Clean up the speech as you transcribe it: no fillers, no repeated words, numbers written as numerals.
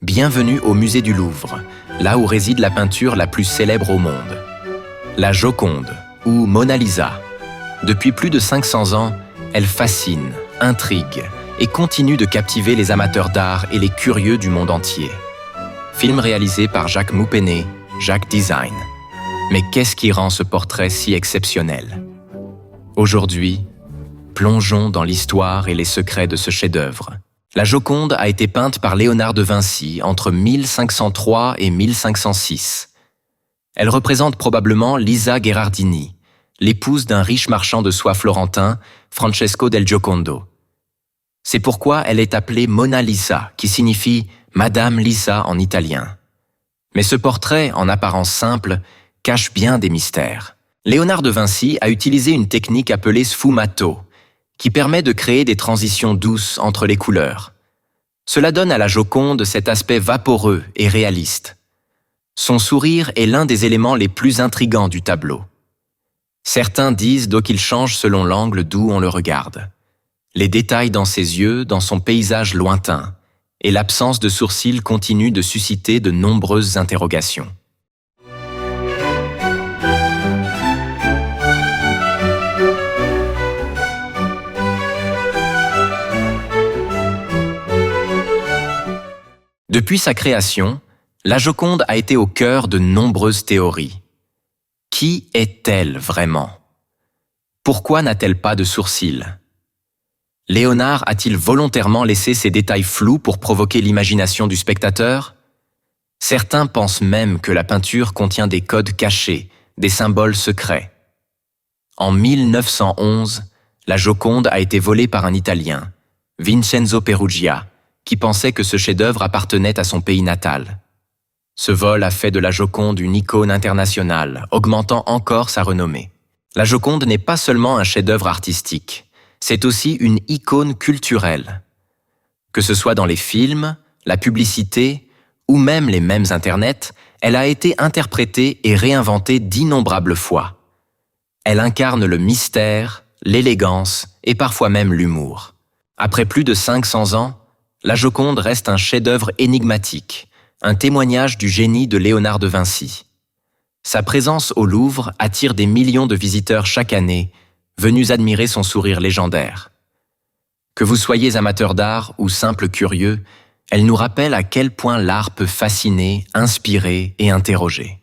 Bienvenue au musée du Louvre, là où réside la peinture la plus célèbre au monde. La Joconde, ou Mona Lisa. Depuis plus de 500 ans, elle fascine, intrigue et continue de captiver les amateurs d'art et les curieux du monde entier. Film réalisé par Jacques Moupenet, Jacques Design. Mais qu'est-ce qui rend ce portrait si exceptionnel? Aujourd'hui, plongeons dans l'histoire et les secrets de ce chef-d'œuvre. La Joconde a été peinte par Léonard de Vinci entre 1503 et 1506. Elle représente probablement Lisa Gherardini, l'épouse d'un riche marchand de soie florentin, Francesco del Giocondo. C'est pourquoi elle est appelée Mona Lisa, qui signifie « Madame Lisa » en italien. Mais ce portrait, en apparence simple, cache bien des mystères. Léonard de Vinci a utilisé une technique appelée sfumato, qui permet de créer des transitions douces entre les couleurs. Cela donne à la Joconde cet aspect vaporeux et réaliste. Son sourire est l'un des éléments les plus intrigants du tableau. Certains disent qu'il change selon l'angle d'où on le regarde. Les détails dans ses yeux, dans son paysage lointain, et l'absence de sourcils continuent de susciter de nombreuses interrogations. Depuis sa création, la Joconde a été au cœur de nombreuses théories. Qui est-elle vraiment? Pourquoi n'a-t-elle pas de sourcils? Léonard a-t-il volontairement laissé ces détails flous pour provoquer l'imagination du spectateur? Certains pensent même que la peinture contient des codes cachés, des symboles secrets. En 1911, la Joconde a été volée par un Italien, Vincenzo Perugia, qui pensait que ce chef-d'œuvre appartenait à son pays natal. Ce vol a fait de la Joconde une icône internationale, augmentant encore sa renommée. La Joconde n'est pas seulement un chef-d'œuvre artistique, c'est aussi une icône culturelle. Que ce soit dans les films, la publicité ou même les mèmes Internet, elle a été interprétée et réinventée d'innombrables fois. Elle incarne le mystère, l'élégance et parfois même l'humour. Après plus de 500 ans, la Joconde reste un chef-d'œuvre énigmatique, un témoignage du génie de Léonard de Vinci. Sa présence au Louvre attire des millions de visiteurs chaque année, venus admirer son sourire légendaire. Que vous soyez amateur d'art ou simple curieux, elle nous rappelle à quel point l'art peut fasciner, inspirer et interroger.